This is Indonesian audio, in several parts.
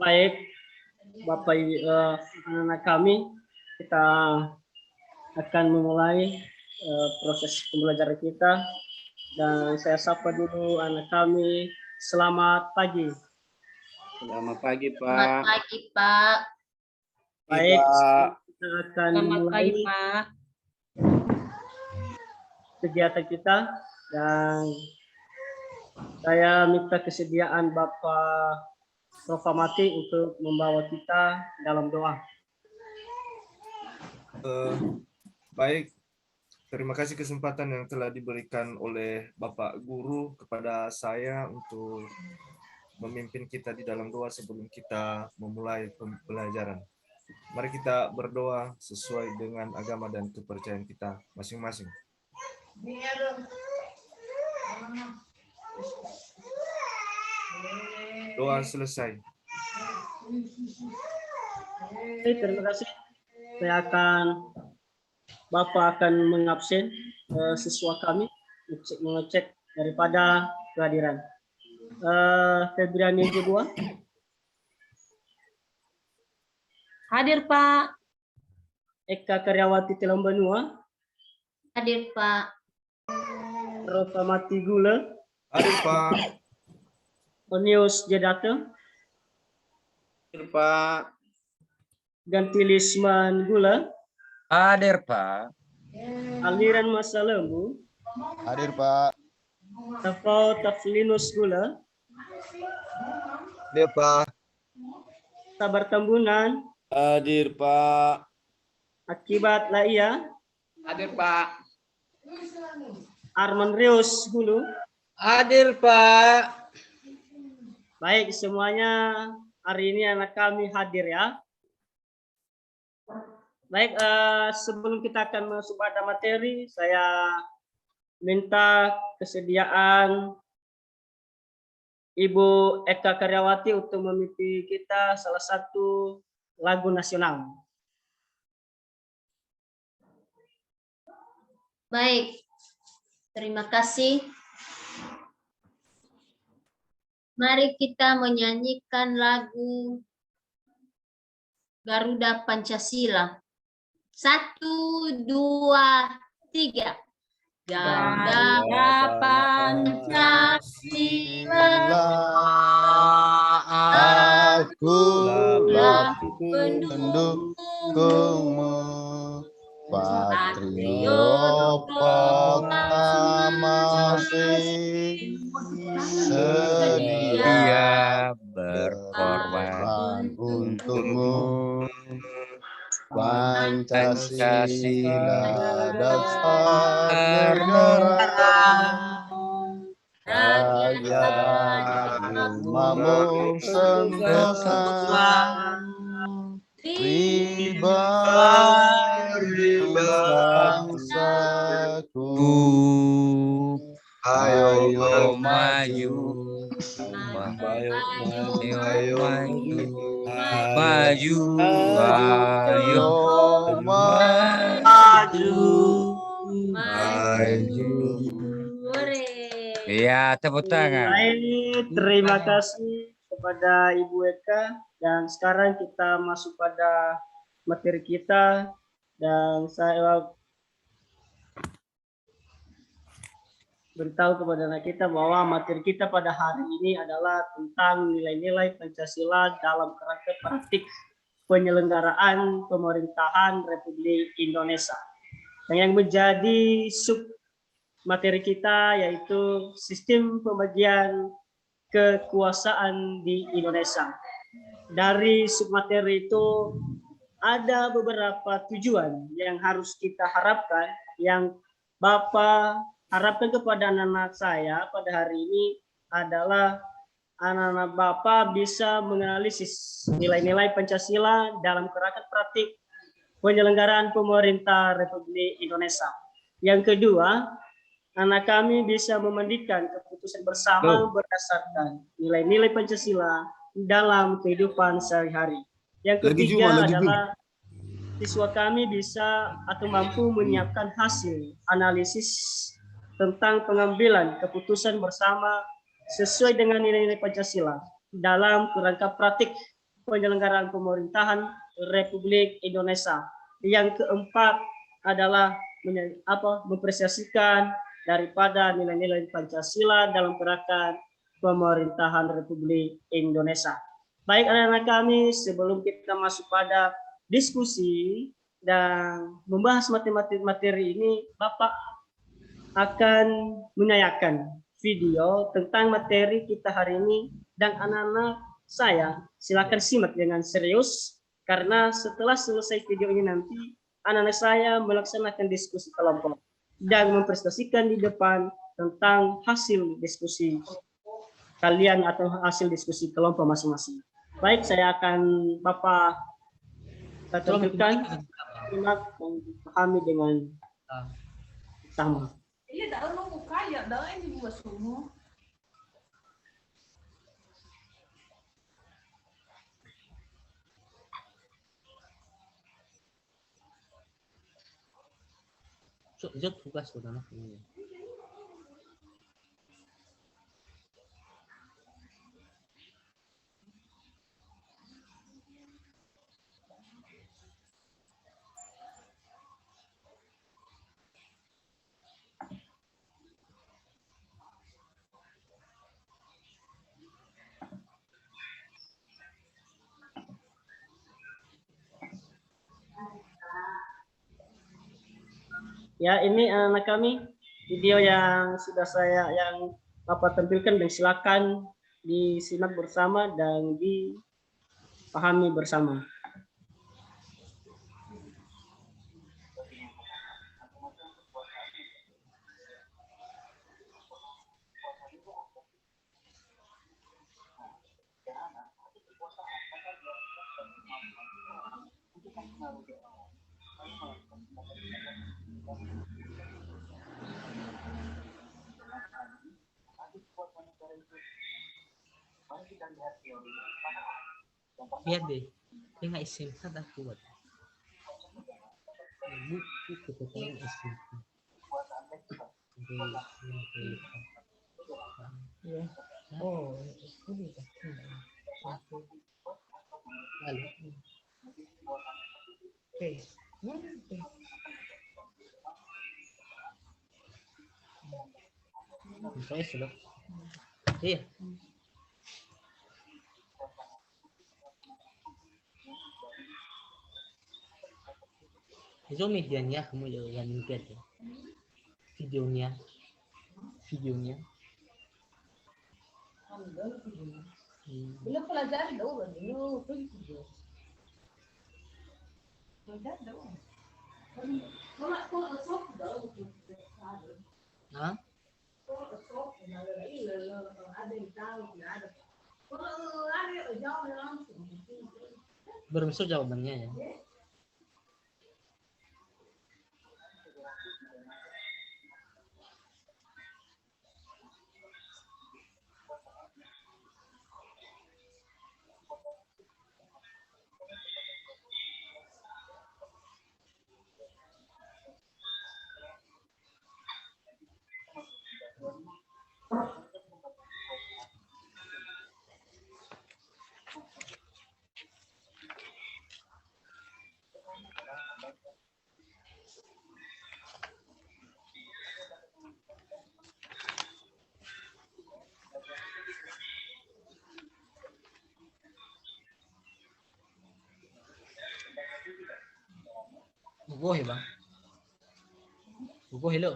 Baik, Bapak anak-anak kami, kita akan memulai proses pembelajaran kita, dan saya sapa dulu anak kami. Selamat pagi. Selamat pagi, Pak. Selamat pagi, Pak. Baik, kita akan Selamat mulai pagi, Pak. kegiatan kita, dan saya minta kesediaan Bapak Profamati untuk membawa kita dalam doa. Baik, terima kasih kesempatan yang telah diberikan oleh Bapak Guru kepada saya untuk memimpin kita di dalam doa sebelum kita memulai pembelajaran. Mari kita berdoa sesuai dengan agama dan kepercayaan kita masing-masing. Doa selesai. Oke, terima kasih. Bapak akan mengabsen siswa kami, mengecek daripada kehadiran. Febriani kedua. Hadir, Pak. Eka Karyawati Telambanua. Hadir, Pak. Profamati Gula. Hadir, Pak. Onius Jedata. Hadir, Pak. Gantilisman Gula. Hadir, Pak. Aliran Masa Lembu. Hadir, Pak. Tafau Taflinus Gula. Hadir, Pak. Sabar Tambunan. Hadir, Pak. Akibat Laia. Hadir, Pak. Arman Rius Hulu. Hadir, Pak. Baik, semuanya hari ini anak kami hadir ya. Baik, sebelum kita akan masuk pada materi, saya minta kesediaan Ibu Eka Karyawati untuk memimpin kita salah satu lagu nasional. Baik, terima kasih. Mari kita menyanyikan lagu Garuda Pancasila. 1, 2, 3. Garuda Pancasila, Akulah pendukungmu, patriot proklamasi, sedia berkorban untukmu. Pancasila dasar negara, rakyat makmur sentosa, pribadi bangsaku. Ayo maju, Maju, ayo maju. Ya, tepuk tangan. Baik, terima kasih kepada Ibu Eka, dan sekarang kita masuk pada materi kita, dan saya beritahu kepada anak kita bahwa materi kita pada hari ini adalah tentang nilai-nilai Pancasila dalam kerangka praktik penyelenggaraan pemerintahan Republik Indonesia. Dan yang menjadi sub materi kita yaitu sistem pembagian kekuasaan di Indonesia. Dari submateri itu ada beberapa tujuan yang harus kita harapkan, yang Bapak harapkan kepada anak-anak saya pada hari ini adalah anak-anak Bapak bisa menganalisis nilai-nilai Pancasila dalam kerangka praktik penyelenggaraan pemerintah Republik Indonesia. Yang kedua, anak kami bisa memandikan keputusan bersama berdasarkan nilai-nilai Pancasila dalam kehidupan sehari-hari. Yang ketiga adalah siswa kami bisa atau mampu menyiapkan hasil analisis tentang pengambilan keputusan bersama sesuai dengan nilai-nilai Pancasila dalam kerangka praktik penyelenggaraan pemerintahan Republik Indonesia. Yang keempat adalah mempresentasikan daripada nilai-nilai Pancasila dalam gerakan pemerintahan Republik Indonesia. Baik anak-anak kami, sebelum kita masuk pada diskusi dan membahas materi ini, Bapak akan menayangkan video tentang materi kita hari ini, dan anak-anak saya silakan simak dengan serius, karena setelah selesai video ini nanti anak-anak saya melaksanakan diskusi kelompok dan mempresentasikan di depan tentang hasil diskusi kalian atau hasil diskusi kelompok masing-masing. Baik, saya akan Bapak tampilkan, simak dan pahami dengan sama. Iya, dah lo buka ya, dah ini buat semua. Rất tugas sudah nak ini. Ya, ini anak kami video yang sudah yang Bapak tampilkan, dan silakan disimak bersama dan dipahami bersama. Lihat deh, dia nggak SMK dah kuat. Buku kebetulan SMK. Ya. Oh, ini dah. Lalu. Oke. Saya sudah. Iya. Itu medianya kamu yang lihat ya. Videonya. Belum pelajaran dah, belum. Hah? Belum masuk jawabannya ya. Bubuh ya bang? Bubuh hello.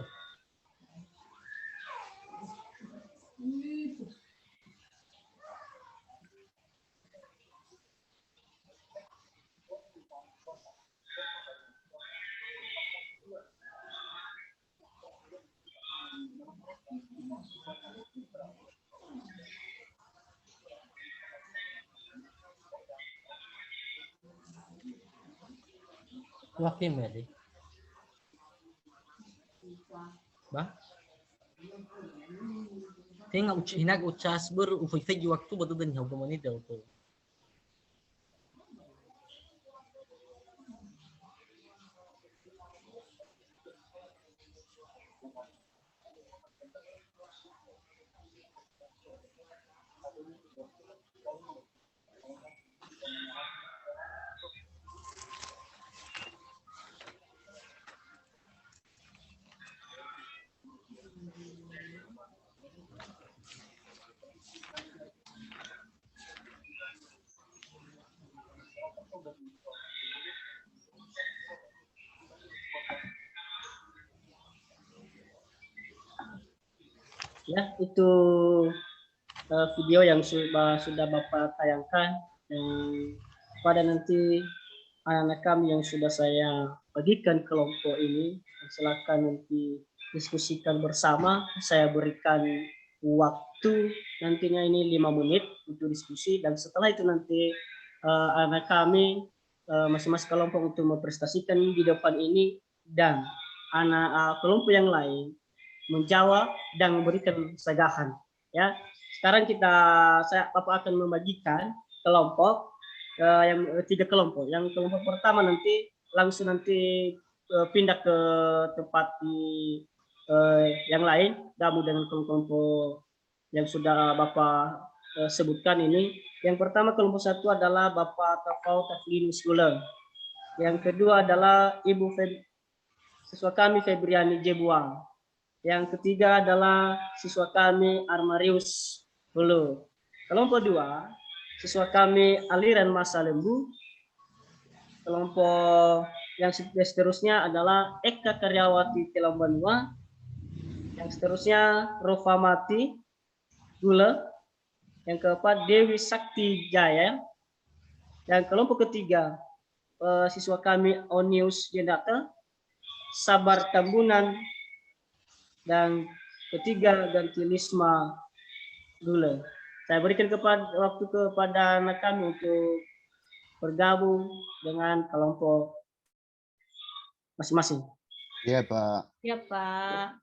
Waktu ya deh. Bang? Tengok hinak ucas berufik waktu betul dan jauh kemana jauh tuh. Ya, itu video yang sudah Bapak tayangkan, dan pada nanti anak-anak kami yang sudah saya bagikan kelompok ini, silakan nanti diskusikan bersama. Saya berikan waktu nantinya ini 5 menit untuk diskusi, dan setelah itu nanti anak kami masing-masing kelompok untuk mempresentasikan di depan ini, dan anak kelompok yang lain menjawab dan memberikan sagahan. Ya, sekarang Bapak akan membagikan kelompok yang 3 kelompok. Yang kelompok pertama nanti langsung pindah ke tempat di yang lain, gabung dengan kelompok yang sudah Bapak sebutkan ini. Yang pertama kelompok 1 adalah Bapak Tafau Taflinus Gula. Yang kedua adalah siswa kami Febriani Jebuang. Yang ketiga adalah siswa kami Armarius Hulu. Kelompok 2, siswa kami Aliran Masa Lembu. Kelompok yang seterusnya adalah Eka Karyawati Telambanua. Yang seterusnya Rofamati Gula. Yang keempat Dewi Sakti Jaya. Dan kelompok ketiga siswa kami Onius Jendaka, Sabar Tambunan, dan ketiga ganti Lisma Gula. Saya berikan waktu kepada anak kami untuk bergabung dengan kelompok masing-masing. Iya, Pak. Ya, Pak.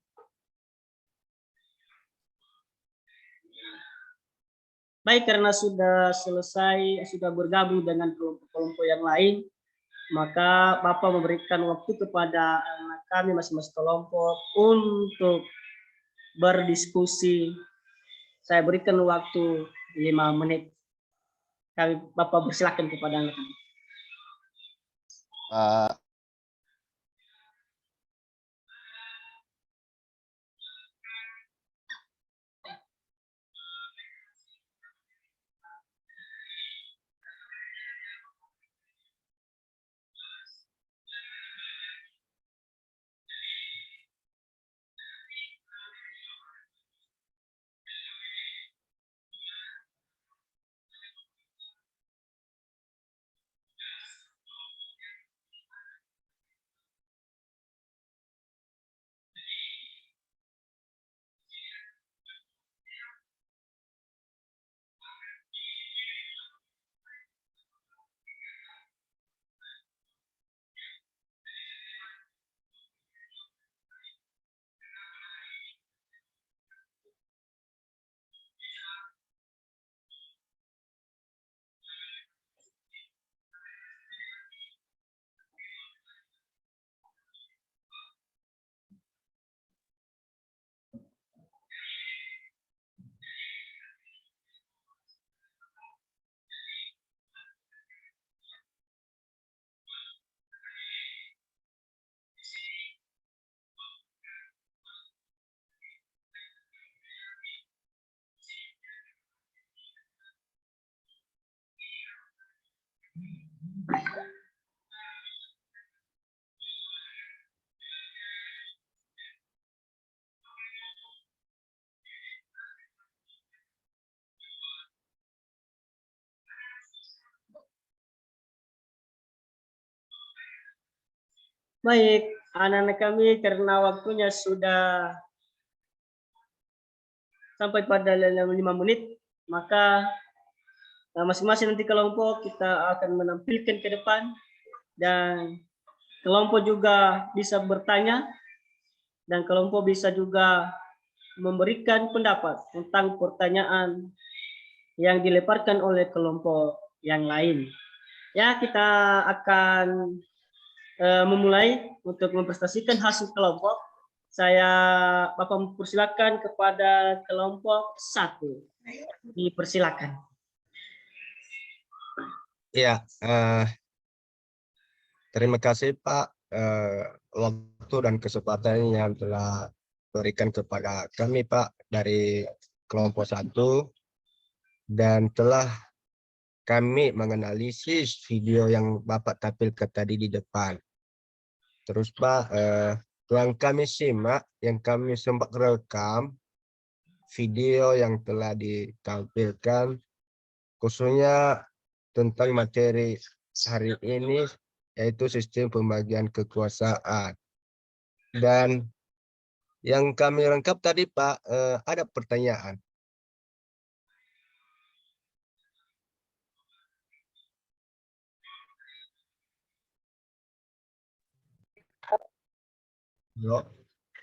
Baik, karena sudah selesai, sudah bergabung dengan kelompok-kelompok yang lain, maka Bapak memberikan waktu kepada anak kami masing-masing kelompok untuk berdiskusi. Saya berikan waktu 5 menit. Bapak bersilakan kepada anak kami. Pak. Baik, anak-anak kami karena waktunya sudah sampai pada 5 menit, maka masing-masing nanti kelompok kita akan menampilkan ke depan, dan kelompok juga bisa bertanya, dan kelompok bisa juga memberikan pendapat tentang pertanyaan yang dilemparkan oleh kelompok yang lain. Ya, kita akan memulai untuk mempresentasikan hasil kelompok. Saya Bapak mempersilakan kepada kelompok 1. Dipersilakan. Ya, terima kasih Pak, waktu dan kesempatan yang telah berikan kepada kami Pak dari kelompok 1 dan telah kami menganalisis video yang Bapak tampilkan tadi di depan. Terus Pak, yang kami simak, yang kami sempat rekam video yang telah ditampilkan, khususnya tentang materi hari ini, yaitu sistem pembagian kekuasaan. Dan yang kami lengkap tadi Pak, ada pertanyaan.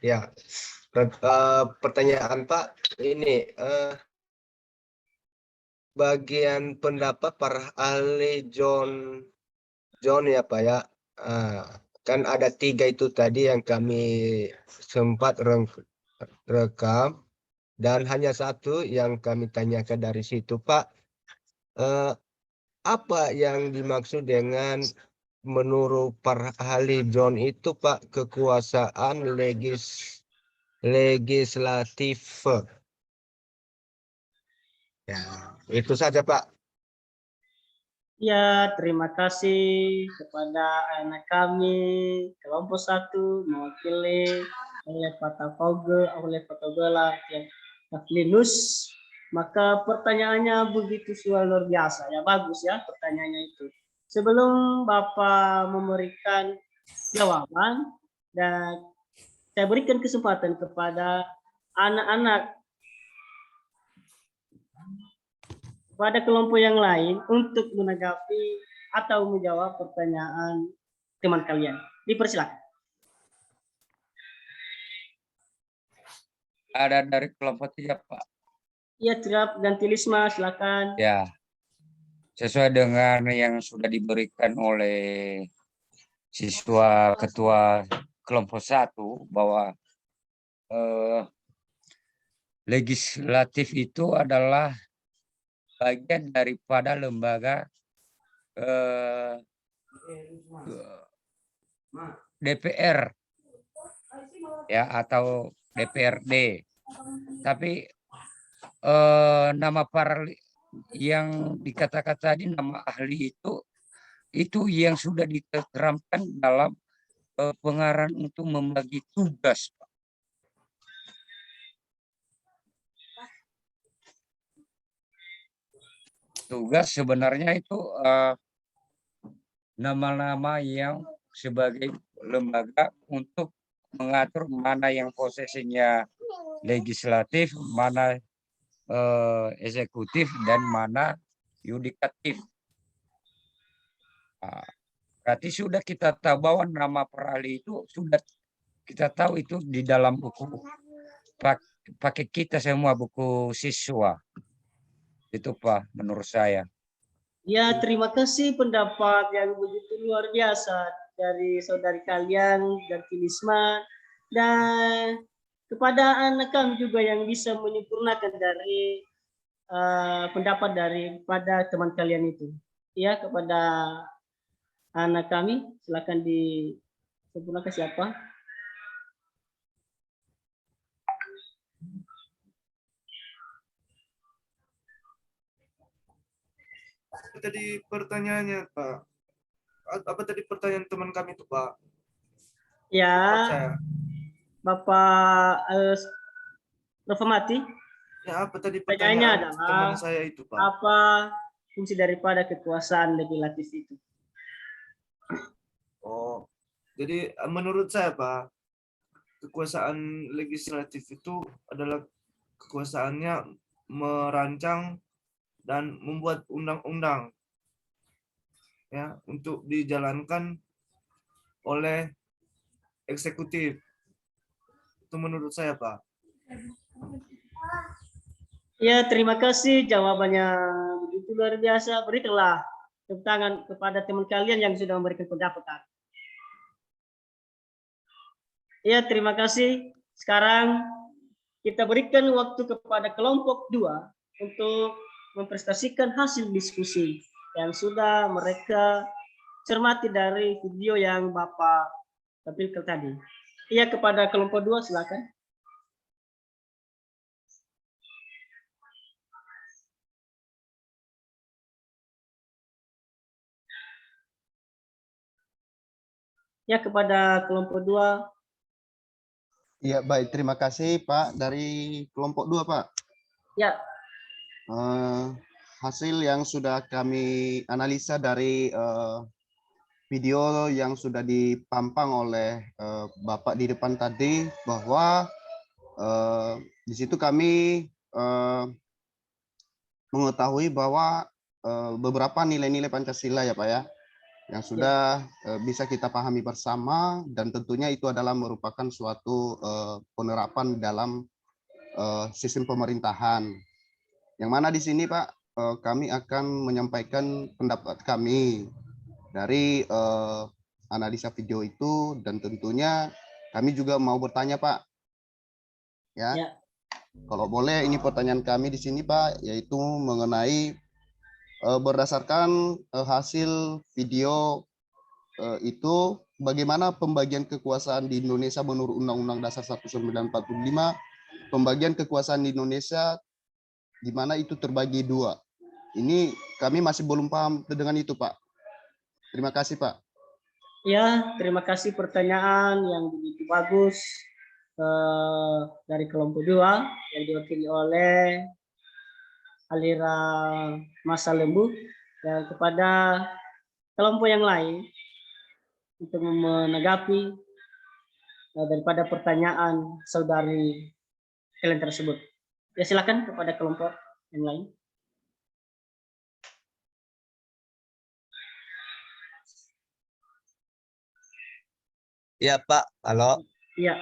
Ya, pertanyaan Pak, ini bagian pendapat para ahli John ya Pak ya, kan ada 3 itu tadi yang kami sempat rekam dan hanya 1 yang kami tanyakan dari situ Pak. Apa yang dimaksud dengan menurut para ahli John itu Pak kekuasaan legislatif? Ya, itu saja Pak. Ya, terima kasih kepada anak kami kelompok 1 mewakili oleh Pak Tapoge, oleh Pak Togela, yang Linus. Maka pertanyaannya begitu luar biasa ya, bagus ya pertanyaannya itu. Sebelum Bapak memberikan jawaban, dan saya berikan kesempatan kepada anak-anak pada kelompok yang lain untuk menanggapi atau menjawab pertanyaan teman kalian. Dipersilakan. Ada dari kelompok 3 Pak. Iya, Tirap dan Tilisma, silakan. Ya, sesuai dengan yang sudah diberikan oleh siswa ketua kelompok 1 bahwa legislatif itu adalah bagian daripada lembaga DPR ya atau DPRD. Tapi nama para yang dikatakan tadi nama ahli itu yang sudah diterapkan dalam pengarahan untuk membagi tugas, Pak. Tugas sebenarnya itu nama-nama yang sebagai lembaga untuk mengatur mana yang posisinya legislatif, mana eksekutif, dan mana yudikatif. Berarti sudah kita tahu bahwa nama perahli itu sudah kita tahu itu di dalam buku pakai kita semua buku siswa. Itu Pak menurut saya. Ya, terima kasih pendapat yang begitu luar biasa dari saudari kalian dan Tilisma, dan kepada anak kami juga yang bisa menyempurnakan dari pendapat daripada teman kalian itu. Ya, kepada anak kami silakan disempurnakan siapa? Tadi pertanyaannya Pak, apa tadi pertanyaan teman kami itu Pak? Ya, Bapak Reformati. Ya, apa tadi pertanyaannya pertanyaan adalah teman saya itu Pak? apa fungsi daripada kekuasaan legislatif itu? Oh, jadi menurut saya Pak, kekuasaan legislatif itu adalah kekuasaannya merancang dan membuat undang-undang ya untuk dijalankan oleh eksekutif. Itu menurut saya Pak. Ya, terima kasih jawabannya begitu luar biasa. Berikanlah tepuk tangan kepada teman kalian yang sudah memberikan pendapat. Ya, terima kasih. Sekarang kita berikan waktu kepada kelompok 2 untuk mempresentasikan hasil diskusi yang sudah mereka cermati dari video yang Bapak tampilkan tadi. Iya, kepada kelompok 2 silakan. Ya, kepada kelompok 2. Ya, baik. Terima kasih, Pak. Dari kelompok 2, Pak. Ya, Hasil yang sudah kami analisa dari video yang sudah dipampang oleh Bapak di depan tadi, bahwa di situ kami mengetahui bahwa beberapa nilai-nilai Pancasila ya Pak ya, yang sudah bisa kita pahami bersama, dan tentunya itu adalah merupakan suatu penerapan dalam sistem pemerintahan. Yang mana di sini Pak, kami akan menyampaikan pendapat kami dari analisa video itu, dan tentunya kami juga mau bertanya Pak. Ya. Ya. Kalau boleh, ini pertanyaan kami di sini Pak, yaitu mengenai berdasarkan hasil video itu, bagaimana pembagian kekuasaan di Indonesia menurut Undang-Undang Dasar 1945, pembagian kekuasaan di Indonesia di mana itu terbagi 2. Ini kami masih belum paham dengan itu Pak. Terima kasih Pak. Ya, terima kasih pertanyaan yang begitu bagus dari kelompok 2 yang diwakili oleh Alira Masa Lembu, dan kepada kelompok yang lain untuk menanggapi daripada pertanyaan saudari kalian tersebut. Ya, silakan kepada kelompok yang lain. Ya Pak, halo. Iya.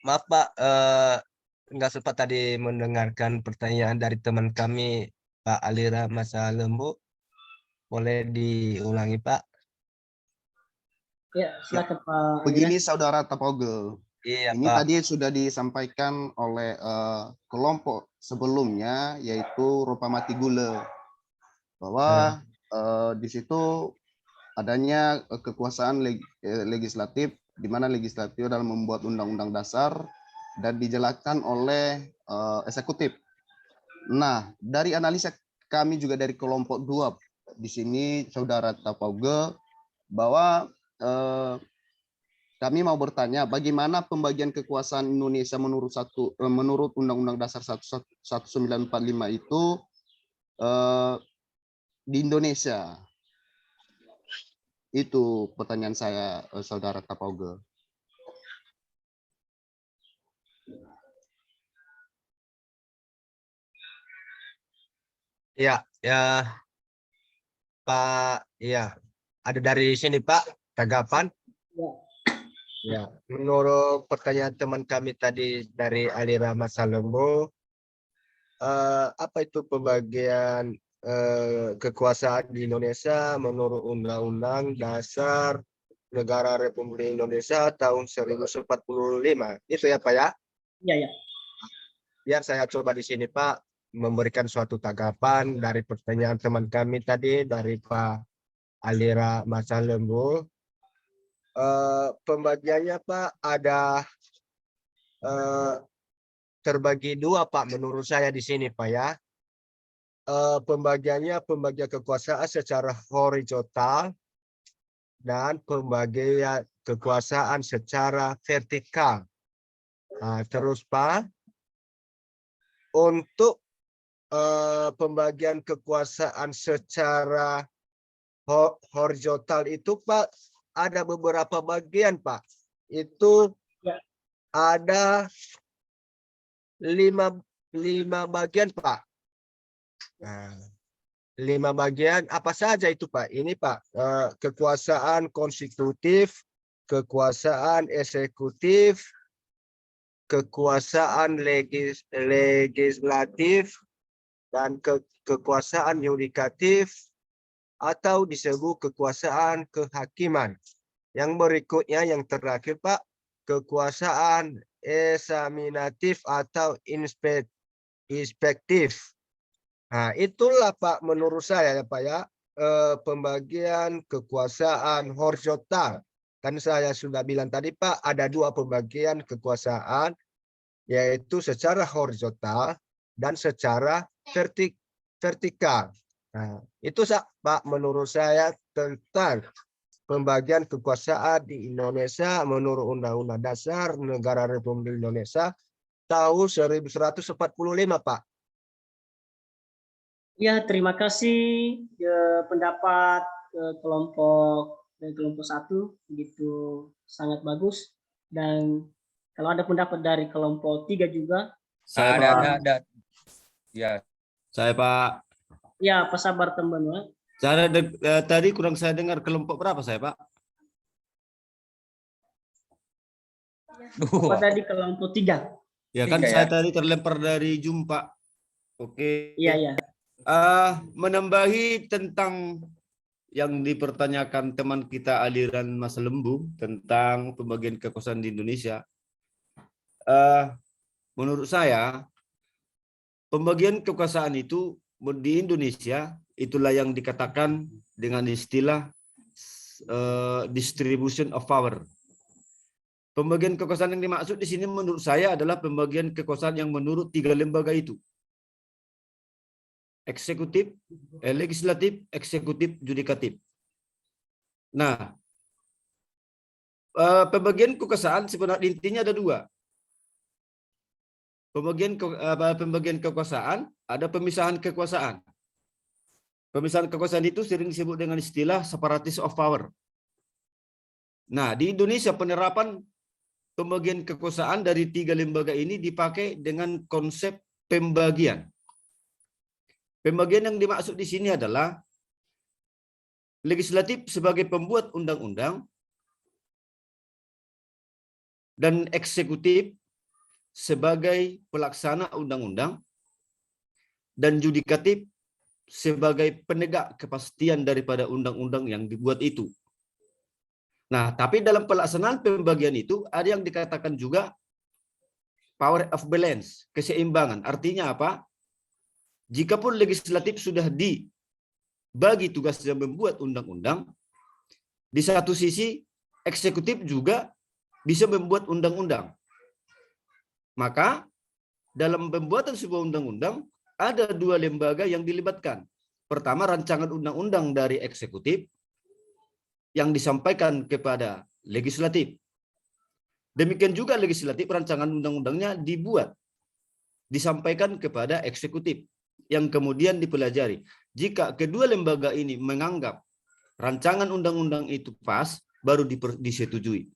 Maaf Pak, nggak sempat tadi mendengarkan pertanyaan dari teman kami Pak Alira Masa Lembu. Boleh diulangi Pak? Ya, silakan Pak. Begini Saudara Tapogel. Iya Ini Pak. tadi sudah disampaikan oleh kelompok sebelumnya, yaitu Ropamati Gule, bahwa di situ adanya kekuasaan legislatif, di mana legislatif dalam membuat undang-undang dasar dan dijelaskan oleh eksekutif. Nah, dari analisa kami juga dari kelompok 2 di sini Saudara Tapauge, bahwa kami mau bertanya bagaimana pembagian kekuasaan Indonesia menurut Undang-Undang Dasar 1945 itu di Indonesia. Itu pertanyaan saya, Saudara Tapauge. Ya, ya Pak, ya. Ada dari sini Pak, tanggapan? Ya, menurut pertanyaan teman kami tadi dari Alira Masa Lembu, apa itu pembagian kekuasaan di Indonesia menurut Undang-Undang Dasar Negara Republik Indonesia tahun 1945. Itu ya Pak ya? Iya, ya. Biar saya coba di sini Pak memberikan suatu tanggapan dari pertanyaan teman kami tadi dari Pak Alira Masa Lembu. Pembagiannya Pak ada terbagi 2 Pak menurut saya di sini Pak ya. Pembagian kekuasaan secara horizontal dan pembagian kekuasaan secara vertikal. Terus Pak, untuk pembagian kekuasaan secara horizontal itu Pak ada beberapa bagian Pak. Itu ada 5 bagian Pak. 5 bagian apa saja itu Pak? Ini Pak, kekuasaan konstitutif, kekuasaan eksekutif, kekuasaan legislatif, dan kekuasaan yudikatif, atau disebut kekuasaan kehakiman. Yang berikutnya yang terakhir Pak, kekuasaan eksaminatif atau inspektif. Nah, itulah Pak menurut saya ya Pak ya, pembagian kekuasaan horizontal. Kan saya sudah bilang tadi Pak, ada 2 pembagian kekuasaan, yaitu secara horizontal dan secara vertikal. Nah, itu Pak menurut saya tentang pembagian kekuasaan di Indonesia menurut Undang-Undang Dasar Negara Republik Indonesia tahun 1145, Pak. Ya, terima kasih pendapat kelompok kelompok 1 begitu sangat bagus, dan kalau ada pendapat dari kelompok 3 juga. Saya Ada. Ya, Saya Pak. Ya, Pak Sabar Tembun. Tadi kurang saya dengar kelompok berapa saya Pak? Apa tadi kelompok 3? Ya kan 3 saya ya. tadi terlempar dari jumpa. Oke. Iya, ya. Menambahi tentang yang dipertanyakan teman kita aliran Mas Lembu tentang pembagian kekuasaan di Indonesia. Menurut saya pembagian kekuasaan itu di Indonesia itulah yang dikatakan dengan istilah distribution of power. Pembagian kekuasaan yang dimaksud di sini menurut saya adalah pembagian kekuasaan yang menurut 3 lembaga itu. Eksekutif, legislatif, eksekutif, yudikatif. Nah, pembagian kekuasaan sebenarnya intinya ada 2. Pembagian kekuasaan, ada pemisahan kekuasaan. Pemisahan kekuasaan itu sering disebut dengan istilah separatis of power. Nah, di Indonesia penerapan pembagian kekuasaan dari 3 lembaga ini dipakai dengan konsep pembagian. Pembagian yang dimaksud di sini adalah legislatif sebagai pembuat undang-undang dan eksekutif sebagai pelaksana undang-undang dan yudikatif sebagai penegak kepastian daripada undang-undang yang dibuat itu. Nah, tapi dalam pelaksanaan pembagian itu ada yang dikatakan juga power of balance, keseimbangan. Artinya apa? Jikapun legislatif sudah dibagi tugasnya membuat undang-undang, di satu sisi eksekutif juga bisa membuat undang-undang. Maka dalam pembuatan sebuah undang-undang ada 2 lembaga yang dilibatkan. Pertama, rancangan undang-undang dari eksekutif yang disampaikan kepada legislatif. Demikian juga legislatif rancangan undang-undangnya disampaikan kepada eksekutif yang kemudian dipelajari. Jika kedua lembaga ini menganggap rancangan undang-undang itu pas, baru disetujui.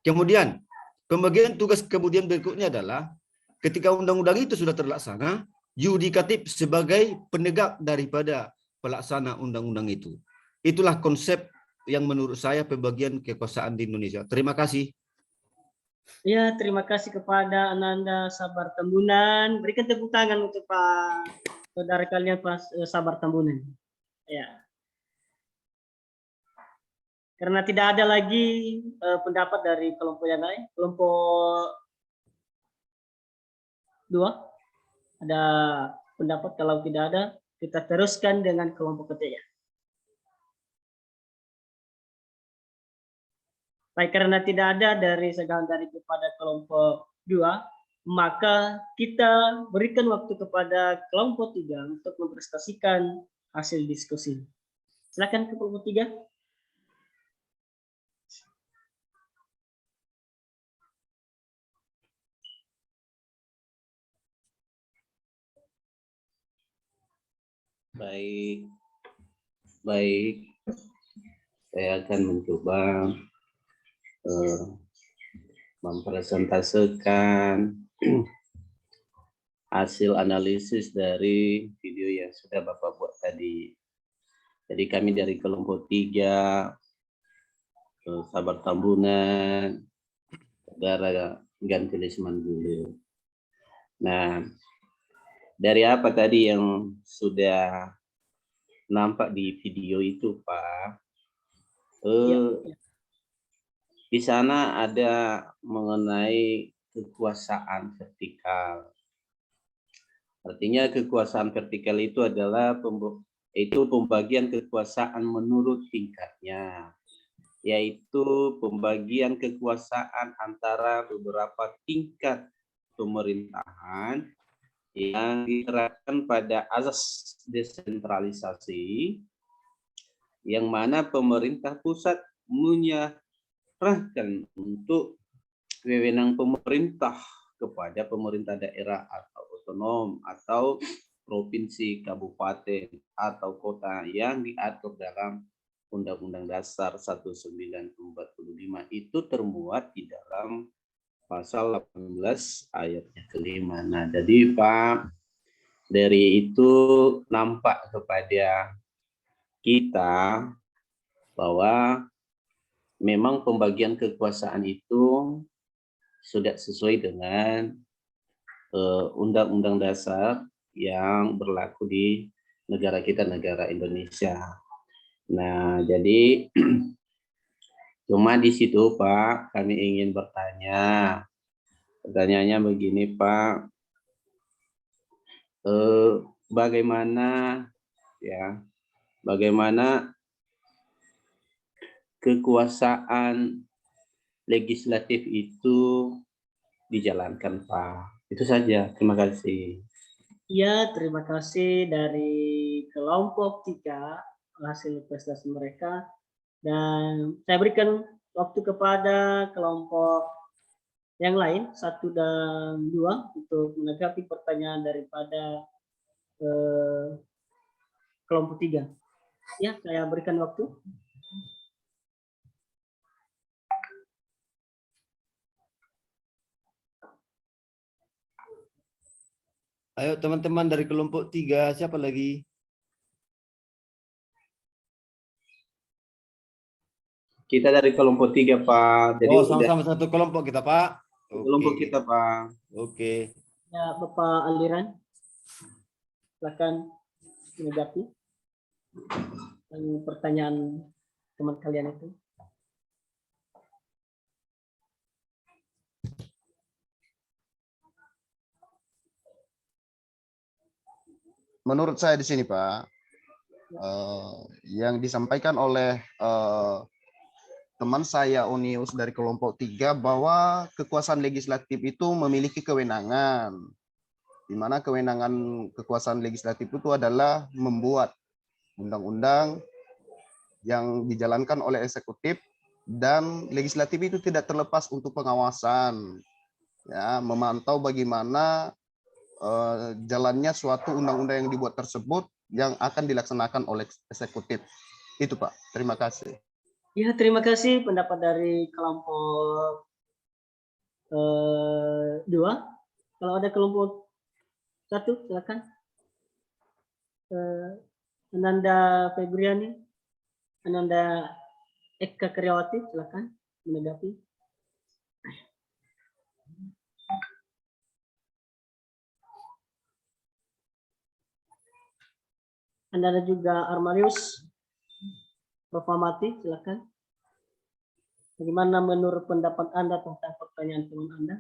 Kemudian, pembagian tugas kemudian berikutnya adalah ketika undang-undang itu sudah terlaksana, yudikatif sebagai penegak daripada pelaksana undang-undang itu. Itulah konsep yang menurut saya pembagian kekuasaan di Indonesia. Terima kasih. Ya, terima kasih kepada Ananda Sabar Tambunan. Berikan tepuk tangan untuk Pak saudara kalian Pak Sabar Tambunan. Ya. Karena tidak ada lagi pendapat dari kelompok yang lain. Kelompok 2 ada pendapat. Kalau tidak ada, kita teruskan dengan kelompok ketiga. Baik, karena tidak ada dari segala dari kepada kelompok 2, maka kita berikan waktu kepada kelompok 3 untuk mempresentasikan hasil diskusi. Silakan ke kelompok 3. Baik, saya akan mencoba mempresentasikan hasil analisis dari video yang sudah Bapak buat tadi. Jadi kami dari kelompok 3, Sabar Tambunan, Saudara Gantilis Mandulu. Nah, dari apa tadi yang sudah nampak di video itu, Pak? Di sana ada mengenai kekuasaan vertikal. Artinya kekuasaan vertikal itu adalah pembagian kekuasaan menurut tingkatnya, yaitu pembagian kekuasaan antara beberapa tingkat pemerintahan yang diterapkan pada asas desentralisasi, yang mana pemerintah pusat menyerahkan untuk wewenang pemerintah kepada pemerintah daerah atau otonom atau provinsi, kabupaten, atau kota yang diatur dalam Undang-Undang Dasar 1945. Itu termuat di dalam pasal 18 ayatnya kelima. Nah, jadi Pak, dari itu nampak kepada kita bahwa memang pembagian kekuasaan itu sudah sesuai dengan Undang-Undang Dasar yang berlaku di negara kita, negara Indonesia. Nah, jadi cuma di situ Pak, kami ingin bertanya. Pertanyaannya begini Pak, bagaimana kekuasaan legislatif itu dijalankan Pak? Itu saja, terima kasih. Ya, terima kasih dari kelompok 3 hasil prestasi mereka. Dan saya berikan waktu kepada kelompok yang lain, 1 dan 2, untuk menanggapi pertanyaan daripada kelompok 3. Ya, saya berikan waktu. Ayo teman-teman dari kelompok 3, siapa lagi? Kita dari kelompok 3 Pak. Jadi sama-sama satu kelompok kita Pak. kelompok kita Pak. Oke. Ya, Bapak Aliran, silakan menanggapi pertanyaan teman kalian itu. Menurut saya di sini Pak, yang disampaikan oleh teman saya Onius dari kelompok 3 bahwa kekuasaan legislatif itu memiliki kewenangan, di mana kewenangan kekuasaan legislatif itu adalah membuat undang-undang yang dijalankan oleh eksekutif, dan legislatif itu tidak terlepas untuk pengawasan, ya, memantau bagaimana jalannya suatu undang-undang yang dibuat tersebut yang akan dilaksanakan oleh eksekutif. Itu Pak, terima kasih. Ya, terima kasih pendapat dari kelompok 2. Kalau ada kelompok 1, silakan. Ananda Febriani, Ananda Eka Kriawati, silakan menanggapi. Anda juga Armarius Profamati, silakan. Bagaimana menurut pendapat Anda tentang pertanyaan teman Anda?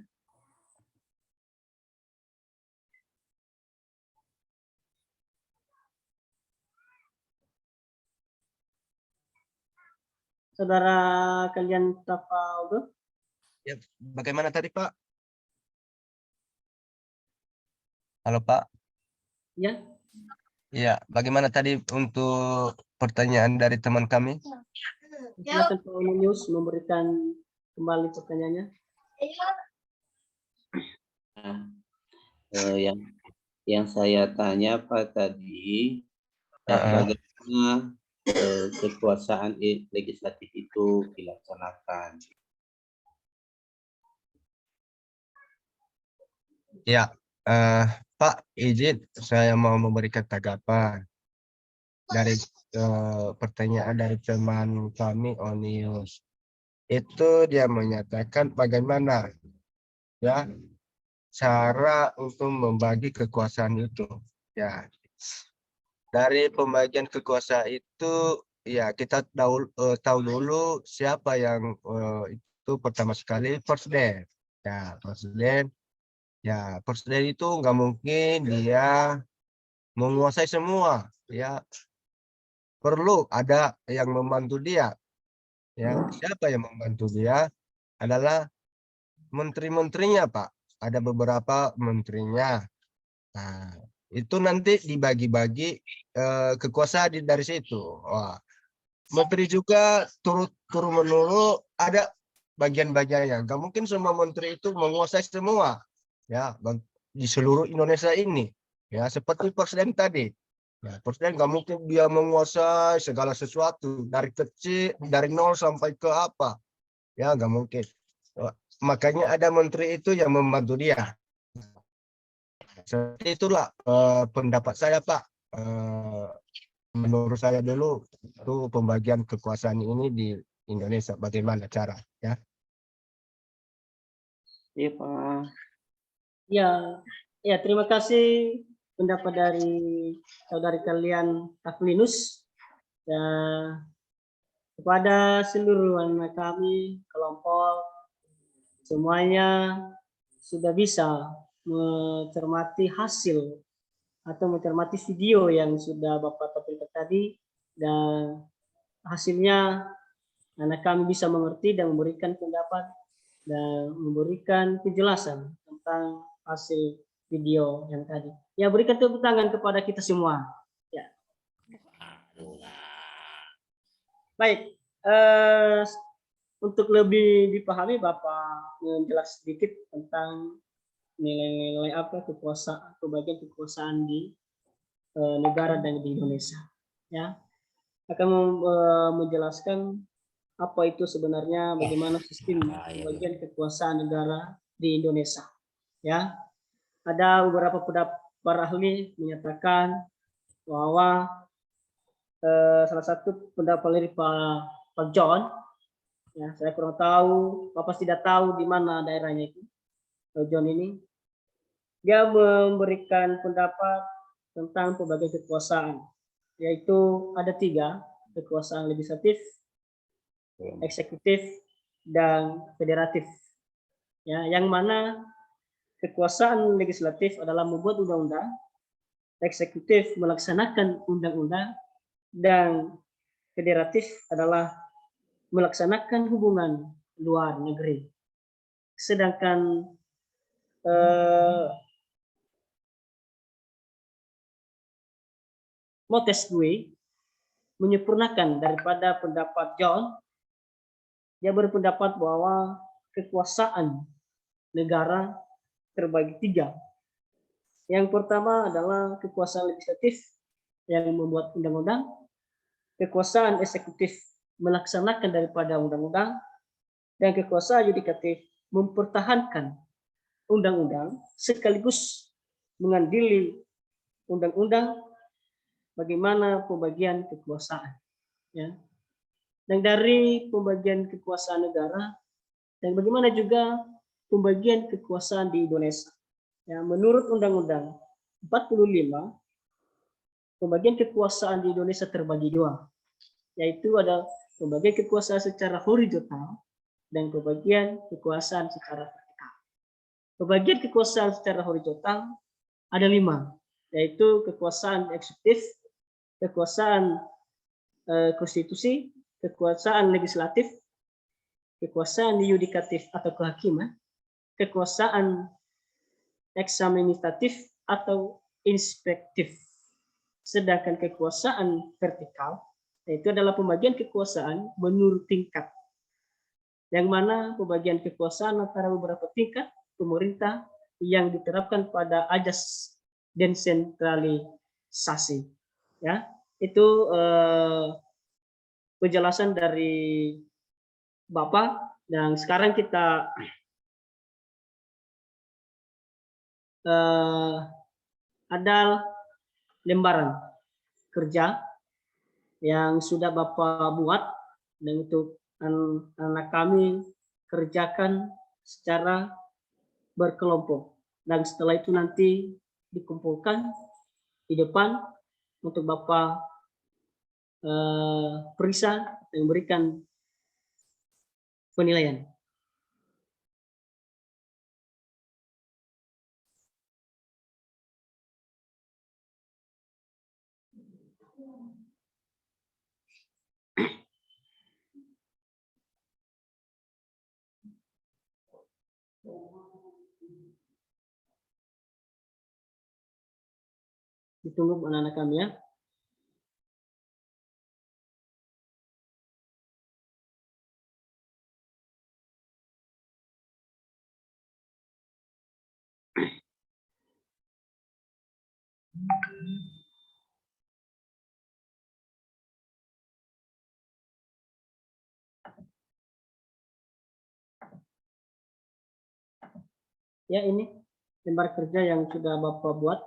Saudara kalian Tafaudo? Ya, bagaimana tadi Pak? Halo Pak. Ya. Ya, bagaimana tadi untuk pertanyaan dari teman kami? Silakan Pak Onius memberikan kembali pertanyaannya. Yang saya tanya Pak tadi, bagaimana kekuasaan legislatif itu dilaksanakan? Ya, Pak, izin saya mau memberikan tanggapan dari pertanyaan dari teman kami Onius. Itu dia menyatakan bagaimana ya cara untuk membagi kekuasaan itu. Ya, dari pembagian kekuasaan itu ya kita tahu dulu siapa yang itu pertama sekali presiden. Ya, presiden. Ya, presiden itu nggak mungkin dia menguasai semua. Ya, perlu ada yang membantu dia. Ya, siapa yang membantu dia? Adalah menteri-menterinya, Pak. Ada beberapa menterinya. Nah, itu nanti dibagi-bagi kekuasaan dari situ. Wah, menteri juga turun menurut ada bagian-bagiannya. Gak mungkin semua menteri itu menguasai semua. Ya, di seluruh Indonesia ini. Ya, seperti presiden tadi. Ya, presiden nggak mungkin dia menguasai segala sesuatu dari kecil, dari nol sampai ke apa. Ya, nggak mungkin. Makanya ada menteri itu yang membantu dia. Seperti itulah pendapat saya, Pak. Menurut saya dulu itu pembagian kekuasaan ini di Indonesia bagaimana cara, ya? Iya, Pak. Ya, terima kasih pendapat dari saudari kalian Aklinus. Ya, kepada seluruh anak kami, kelompok, semuanya sudah bisa mencermati hasil atau mencermati video yang sudah Bapak tampilkan tadi, dan hasilnya anak kami bisa mengerti dan memberikan pendapat dan memberikan penjelasan tentang hasil video yang tadi. Ya, berikan tepuk tangan kepada kita semua. Ya. Baik, untuk lebih dipahami, Bapak menjelaskan sedikit tentang nilai-nilai apa kekuasaan, bagian kekuasaan di negara dan di Indonesia. Ya, akan menjelaskan apa itu sebenarnya, bagaimana sistem bagian kekuasaan negara di Indonesia. Ya, ada beberapa para ahli menyatakan bahwa salah satu pendapat dari Pak John, ya, saya kurang tahu, Bapak tidak tahu di mana daerahnya itu, Pak John ini, dia memberikan pendapat tentang pembagian kekuasaan, yaitu ada 3, kekuasaan legislatif, eksekutif, dan federatif. Ya, yang mana kekuasaan legislatif adalah membuat undang-undang, eksekutif melaksanakan undang-undang, dan federatif adalah melaksanakan hubungan luar negeri. Sedangkan Montesquieu menyempurnakan daripada pendapat John. Dia berpendapat bahwa kekuasaan negara terbagi 3. Yang pertama adalah kekuasaan legislatif yang membuat undang-undang, kekuasaan eksekutif melaksanakan daripada undang-undang, dan kekuasaan yudikatif mempertahankan undang-undang sekaligus mengadili undang-undang. Bagaimana pembagian kekuasaan, ya. Dan dari pembagian kekuasaan negara dan bagaimana juga pembagian kekuasaan di Indonesia. Ya, menurut Undang-Undang 45, pembagian kekuasaan di Indonesia terbagi 2, yaitu ada pembagian kekuasaan secara horizontal dan pembagian kekuasaan secara vertikal. Pembagian kekuasaan secara horizontal ada 5, yaitu kekuasaan eksekutif, kekuasaan konstitusi, kekuasaan legislatif, kekuasaan yudikatif atau kehakiman, kekuasaan eksaminatif atau inspektif. Sedangkan kekuasaan vertikal itu adalah pembagian kekuasaan menurut tingkat, yang mana pembagian kekuasaan antara beberapa tingkat pemerintah yang diterapkan pada ajas desentralisasi. Ya, itu penjelasan dari Bapak. Dan sekarang kita ada lembaran kerja yang sudah Bapak buat, dan untuk anak kami kerjakan secara berkelompok, dan setelah itu nanti dikumpulkan di depan untuk Bapak periksa dan memberikan penilaian. Ditunggu anak-anak kami ya. Ya, ini lembar kerja yang sudah Bapak buat.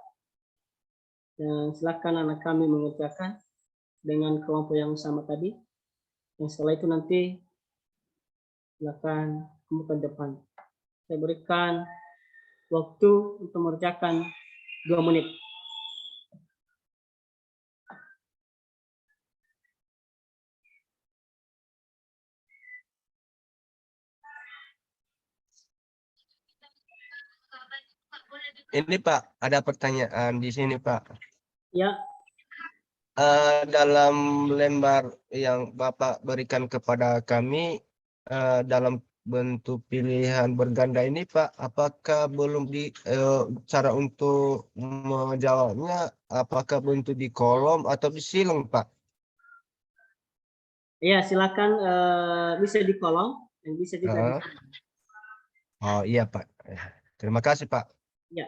Dan silakan anak kami mengerjakan dengan kelompok yang sama tadi. Yang setelah itu nanti silakan kamu ke depan. Saya berikan waktu untuk mengerjakan 2 menit. Ini Pak, ada pertanyaan di sini Pak. Ya, Dalam lembar yang Bapak berikan kepada kami dalam bentuk pilihan berganda ini Pak, apakah belum cara untuk menjawabnya, apakah bentuk di kolom atau di silang Pak? ya silakan bisa di kolom dan bisa juga di Oh iya Pak, terima kasih Pak. ya.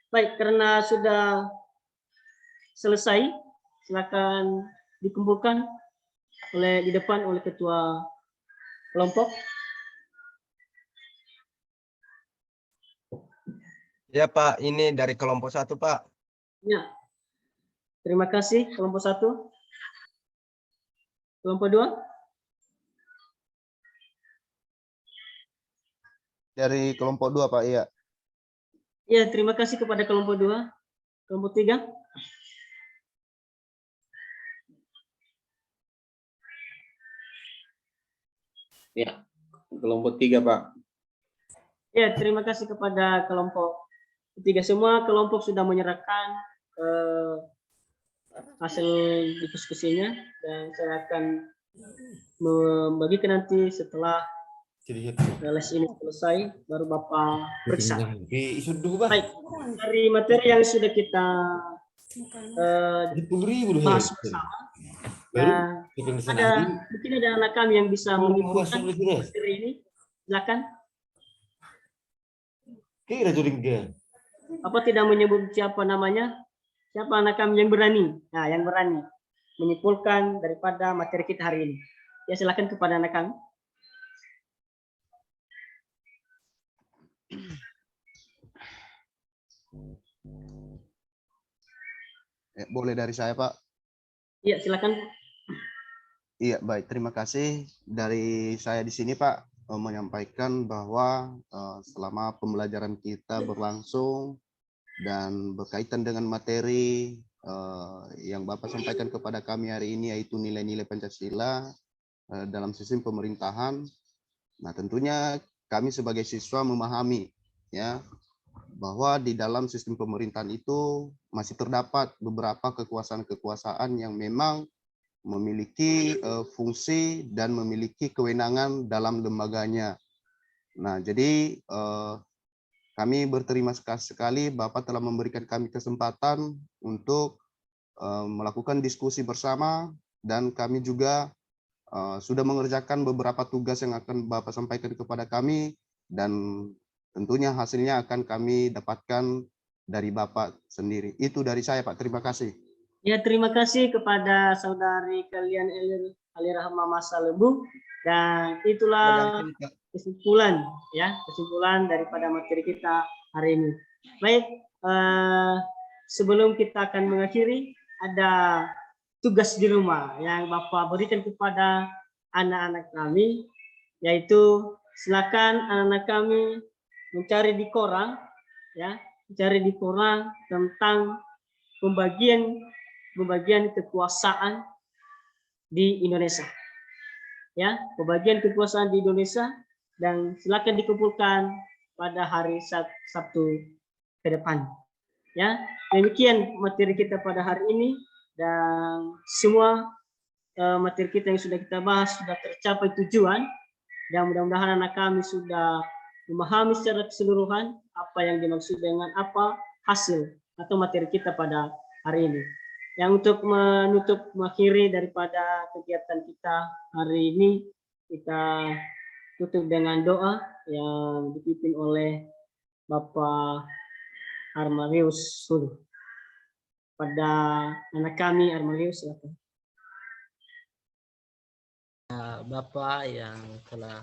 Baik, karena sudah selesai, silakan dikumpulkan di depan oleh ketua kelompok. Ya Pak, ini dari kelompok 1 Pak. Ya, terima kasih kelompok 1. Kelompok 2. Dari kelompok 2 Pak, iya. Ya, terima kasih kepada kelompok 2. Kelompok 3. Ya, kelompok 3 Pak. Ya, terima kasih kepada kelompok 3. Semua kelompok sudah menyerahkan hasil diskusinya dan saya akan membagikan nanti setelah les ini selesai baru Bapak periksa. Baik, dari materi yang sudah kita bahas bersama, mungkin ada anak kami yang bisa menyimpulkan materi ini. Silakan. Apa tidak menyebut siapa namanya? Siapa anak kami yang berani? Nah, yang berani menyimpulkan daripada materi kita hari ini. Ya, silakan kepada anak kami. Ya, boleh dari saya Pak. Iya, silakan. Iya, baik. Terima kasih. Dari saya di sini Pak, menyampaikan bahwa selama pembelajaran kita berlangsung dan berkaitan dengan materi yang Bapak sampaikan kepada kami hari ini, yaitu nilai-nilai Pancasila dalam sistem pemerintahan. Nah, tentunya kami sebagai siswa memahami ya bahwa di dalam sistem pemerintahan itu masih terdapat beberapa kekuasaan-kekuasaan yang memang memiliki fungsi dan memiliki kewenangan dalam lembaganya. Nah, jadi kami berterima kasih sekali Bapak telah memberikan kami kesempatan untuk melakukan diskusi bersama dan kami juga sudah mengerjakan beberapa tugas yang akan Bapak sampaikan kepada kami dan tentunya hasilnya akan kami dapatkan dari Bapak sendiri. Itu dari saya Pak, terima kasih. Ya, terima kasih kepada saudari kalian Alirahma Masa Lebu dan itulah kesimpulan ya, kesimpulan daripada materi kita hari ini. Baik, sebelum kita akan mengakhiri ada tugas di rumah yang Bapak berikan kepada anak-anak kami, yaitu silakan anak-anak kami mencari di koran ya, mencari di koran tentang pembagian kekuasaan di Indonesia. Ya, pembagian kekuasaan di Indonesia, dan silakan dikumpulkan pada hari Sabtu ke depan. Ya, demikian materi kita pada hari ini, dan semua materi kita yang sudah kita bahas sudah tercapai tujuan, dan mudah-mudahan anak kami sudah memahami secara keseluruhan apa yang dimaksud dengan apa hasil atau materi kita pada hari ini. Yang untuk menutup mengakhiri daripada kegiatan kita hari ini, kita tutup dengan doa yang dipimpin oleh Bapak Armalius Sulu. Pada anak kami, Armalius, silakan. Bapak yang telah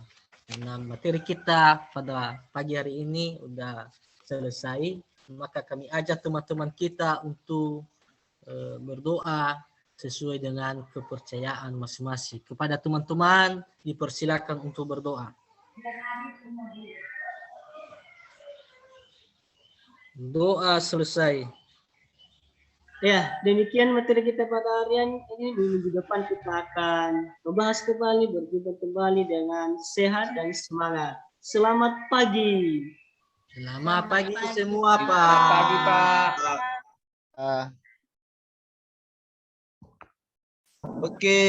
materi kita pada pagi hari ini sudah selesai, maka kami ajak teman-teman kita untuk berdoa sesuai dengan kepercayaan masing-masing. Kepada teman-teman dipersilakan untuk berdoa. Doa selesai. Ya, demikian materi kita pada hari ini. Minggu depan kita akan membahas kembali, berjumpa kembali dengan sehat dan semangat. Selamat pagi. Selamat pagi semua, Pak. Selamat pagi, Pak. Oke.